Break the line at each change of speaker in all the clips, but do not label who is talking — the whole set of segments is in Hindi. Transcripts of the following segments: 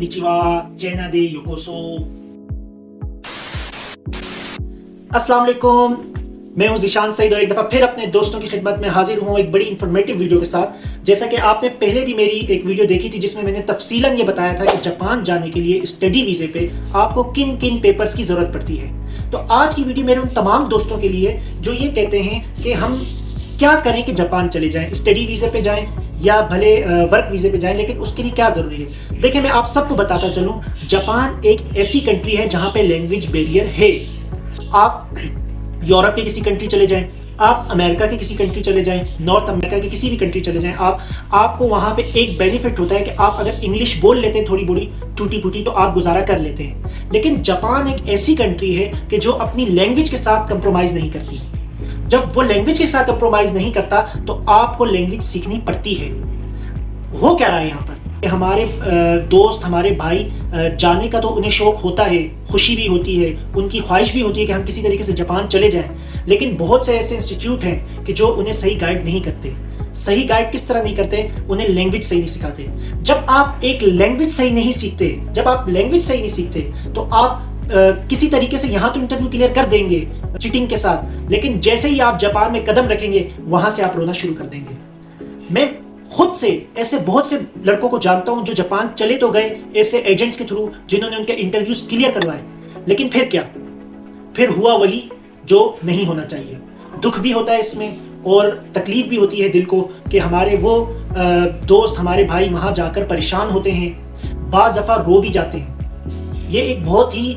कोन्निचिवा, चैना दे योकोसो। अस्सलाम वालेकुम, मैं हूं ज़ीशान सईद और एक दफ़ा फिर अपने दोस्तों की खिदमत में हाजिर हूं एक बड़ी इंफॉर्मेटिव वीडियो के साथ। जैसा कि आपने पहले भी मेरी एक वीडियो देखी थी जिसमें मैंने तफसीलन ये बताया था कि जापान जाने के लिए स्टडी वीज़े पे आपको किन किन पेपर्स की ज़रूरत पड़ती है। तो आज की वीडियो मेरे उन तमाम दोस्तों के लिए जो ये कहते हैं कि हम क्या करें कि जापान चले जाएं, स्टडी वीज़े पे जाएं या भले वर्क वीज़े पे जाएं, लेकिन उसके लिए क्या ज़रूरी है। देखिए, मैं आप सबको बताता चलूं, जापान एक ऐसी कंट्री है जहां पे लैंग्वेज बैरियर है। आप यूरोप के किसी कंट्री चले जाएं, आप अमेरिका के किसी कंट्री चले जाएं, नॉर्थ अमेरिका के किसी भी कंट्री चले जाएं, आपको वहां पे एक बेनिफिट होता है कि आप अगर इंग्लिश बोल लेते हैं थोड़ी बड़ी टूटी फूटी तो आप गुजारा कर लेते हैं। लेकिन जापान एक ऐसी कंट्री है कि जो अपनी लैंग्वेज के साथ कंप्रोमाइज़ नहीं करती। जब वो लैंग्वेज के साथ कंप्रोमाइज़ नहीं करता तो आपको लैंग्वेज सीखनी पड़ती है। हो क्या रहा है यहाँ पर, हमारे दोस्त, हमारे भाई जाने का तो उन्हें शौक होता है, खुशी भी होती है, उनकी ख्वाहिश भी होती है कि हम किसी तरीके से जापान चले जाएं, लेकिन बहुत से ऐसे इंस्टीट्यूट हैं कि जो उन्हें सही गाइड नहीं करते। सही गाइड किस तरह नहीं करते? उन्हें लैंग्वेज सही नहीं सिखाते। जब आप एक लैंग्वेज सही नहीं सीखते, जब आप लैंग्वेज सही नहीं सीखते तो आप किसी तरीके से यहाँ तो इंटरव्यू क्लियर कर देंगे चीटिंग के साथ, लेकिन जैसे ही आप जापान में कदम रखेंगे वहां से आप रोना शुरू कर देंगे। मैं खुद से ऐसे बहुत से लड़कों को जानता हूं जो जापान चले तो गए ऐसे एजेंट्स के थ्रू जिन्होंने उनके इंटरव्यूज क्लियर करवाए, लेकिन फिर क्या, फिर हुआ वही जो नहीं होना चाहिए। दुख भी होता है इसमें और तकलीफ भी होती है दिल को कि हमारे वो दोस्त, हमारे भाई वहां जाकर परेशान होते हैं, बाज़ दफ़ा रो भी जाते हैं। ये एक बहुत ही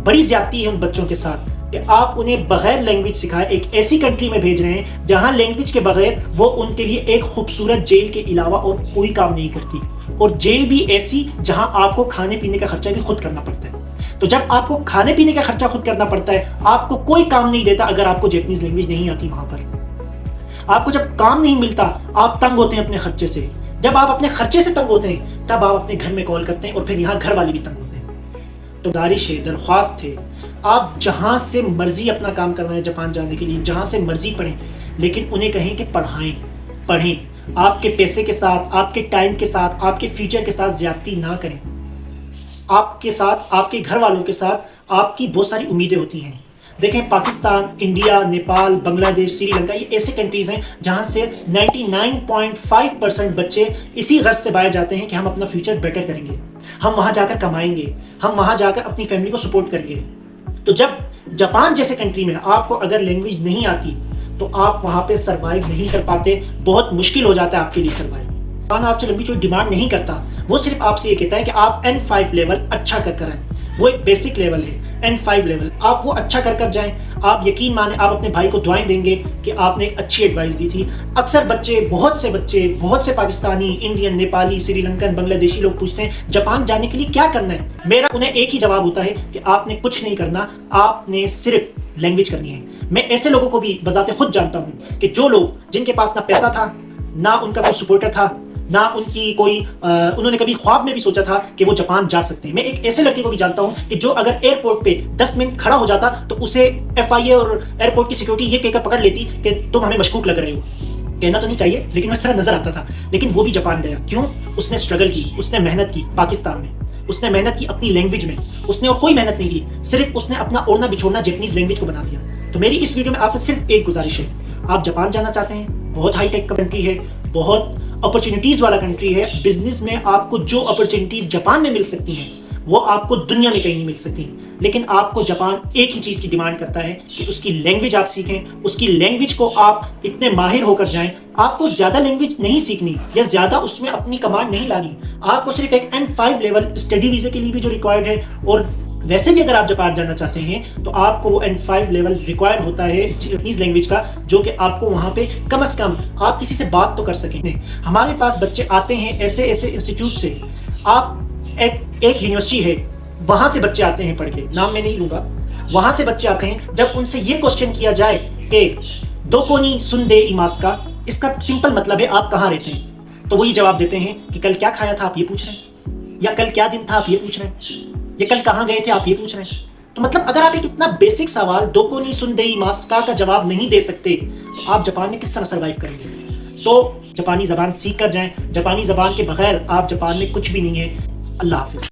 बड़ी ज्यादती है उन बच्चों के साथ कि आप उन्हें बगैर लैंग्वेज सिखाए एक ऐसी कंट्री में भेज रहे हैं जहां लैंग्वेज के बगैर वो उनके लिए एक खूबसूरत जेल के अलावा और कोई काम नहीं करती, और जेल भी ऐसी जहां आपको खाने पीने का खर्चा भी खुद करना पड़ता है। तो जब आपको खाने पीने का खर्चा खुद करना पड़ता है, आपको कोई काम नहीं देता अगर आपको जैपनीज लैंग्वेज नहीं आती। वहां पर आपको जब काम नहीं मिलता आप तंग होते हैं अपने खर्चे से। जब आप अपने खर्चे से तंग होते हैं तब आप अपने घर में कॉल करते हैं और फिर यहाँ घर वाले भी तंग होते हैं। तो गुजारिश है, दरख्वास्त है, आप जहां से मर्जी अपना काम करवाएं जापान जाने के लिए, जहां से मर्जी पढ़ें, लेकिन उन्हें कहें कि पढ़ें। आपके पैसे के साथ, आपके टाइम के साथ, आपके फ्यूचर के साथ ज्यादती ना करें। आपके साथ, आपके घर वालों के साथ आपकी बहुत सारी उम्मीदें होती हैं। देखें, पाकिस्तान, इंडिया, नेपाल, बांग्लादेश, श्रीलंका, ये ऐसे कंट्रीज हैं जहां से 99.5% बच्चे इसी गर्ज से बाहर जाते हैं कि हम अपना फ्यूचर बेटर करेंगे, हम वहां जाकर कमाएंगे, हम वहां जाकर अपनी फैमिली को सपोर्ट करेंगे। तो जब जापान जैसे कंट्री में आपको अगर लैंग्वेज नहीं आती तो आप वहां पे सरवाइव नहीं कर पाते, बहुत मुश्किल हो जाता है आपके लिए सरवाइव। जापान आपसे लंबी चौड़ी डिमांड नहीं करता, वो सिर्फ आपसे ये कहता है कि आप N5 लेवल अच्छा कर कर आए। वो एक बेसिक लेवल है, N5 लेवल, आप वो अच्छा कर कर जाएं। आप यकीन माने, आप अपने भाई को दुआएं देंगे कि आपने एक अच्छी एडवाइस दी थी। अक्सर बच्चे, बहुत से पाकिस्तानी, इंडियन, नेपाली, श्रीलंकन, बांग्लादेशी लोग पूछते हैं जापान जाने के लिए क्या करना है। मेरा उन्हें एक ही जवाब होता है कि आपने कुछ नहीं करना, आपने सिर्फ लैंग्वेज करनी है। मैं ऐसे लोगों को भी बजाते खुद जानता हूँ कि जो लोग, जिनके पास ना पैसा था, ना उनका कोई सपोर्टर था, ना उनकी कोई उन्होंने कभी ख्वाब में भी सोचा था कि वो जापान जा सकते हैं। मैं एक ऐसे लड़के को भी जानता हूं कि जो अगर एयरपोर्ट पे 10 मिनट खड़ा हो जाता तो उसे FIA और एयरपोर्ट की सिक्योरिटी ये कहकर पकड़ लेती कि तुम हमें मशकूक लग रहे हो। कहना तो नहीं चाहिए, लेकिन वो इस तरह नजर आता था। लेकिन वो भी जापान गया। क्यों? उसने स्ट्रगल की, उसने मेहनत की पाकिस्तान में, उसने मेहनत की अपनी लैंग्वेज में, उसने और कोई मेहनत नहीं की, सिर्फ उसने अपना ओढ़ना बिछोड़ना जैपनीज लैंग्वेज को बना दिया। तो मेरी इस वीडियो में आपसे सिर्फ एक गुजारिश है, आप जापान जाना चाहते हैं, बहुत हाईटेक कंट्री है, बहुत अपॉर्चुनिटीज वाला कंट्री है। बिजनेस में आपको जो अपॉर्चुनिटीज जापान में मिल सकती हैं वो आपको दुनिया में कहीं नहीं मिल सकती, लेकिन आपको जापान एक ही चीज की डिमांड करता है कि उसकी लैंग्वेज आप सीखें, उसकी लैंग्वेज को आप इतने माहिर होकर जाएं। आपको ज्यादा लैंग्वेज नहीं सीखनी या ज्यादा उसमें अपनी कमांड नहीं लानी, आपको सिर्फ एक N5 लेवल स्टडी वीजे के लिए भी जो रिक्वायर्ड है, और वैसे भी अगर आप जापान जाना चाहते हैं तो आपको वो N5 लेवल रिक्वायर्ड होता है जापानीज लैंग्वेज का, जो कि आपको वहाँ पे कम से कम आप किसी से बात तो कर सकें। हमारे पास बच्चे आते हैं ऐसे इंस्टीट्यूट से, आप एक यूनिवर्सिटी है वहाँ से बच्चे आते हैं पढ़ के, नाम मैं नहीं लूँगा, वहाँ से बच्चे आते हैं। जब उनसे ये क्वेश्चन किया जाए कि दोकोनी सुनदे इमास का, इसका सिंपल मतलब है आप कहाँ रहते हैं, तो वो ये जवाब देते हैं कि कल क्या खाया था आप ये पूछ रहे हैं, या कल क्या दिन था आप ये पूछ रहे हैं, ये कल कहाँ गए थे आप ये पूछ रहे हैं। तो मतलब अगर आप एक इतना बेसिक सवाल दोकोनी सुनदेई मास्का का जवाब नहीं दे सकते तो आप जापान में किस तरह सर्वाइव करेंगे। तो जापानी ज़बान सीख कर जाएं। जापानी ज़बान के बगैर आप जापान में कुछ भी नहीं है। अल्लाह हाफिज़।